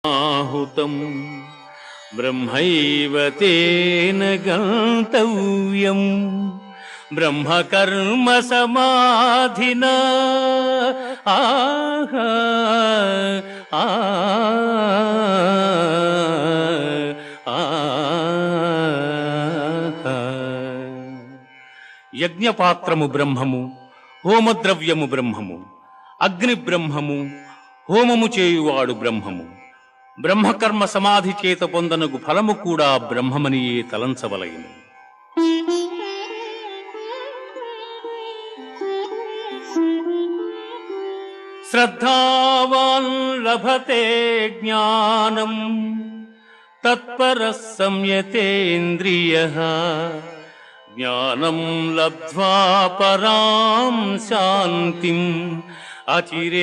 ఆహుతం బ్రహ్మైవ తేన గంతవ్యం బ్రహ్మకర్మ సమాధినా ఆహా ఆ యజ్ఞపాత్రము బ్రహ్మము, హోమద్రవ్యము బ్రహ్మము, అగ్ని బ్రహ్మము, హోమము చేయువాడు బ్రహ్మము. బ్రహ్మకర్మ సమాధి చేత పొందనగు ఫలము కూడా బ్రహ్మమనియే తలంచవలయను. శ్రద్ధావాన్ లభతే జ్ఞానం తత్పరః సంయతేంద్రియః జ్ఞానం లబ్ధ్వా పరాం శాంతిం అచిరేణాధిగచ్చతి.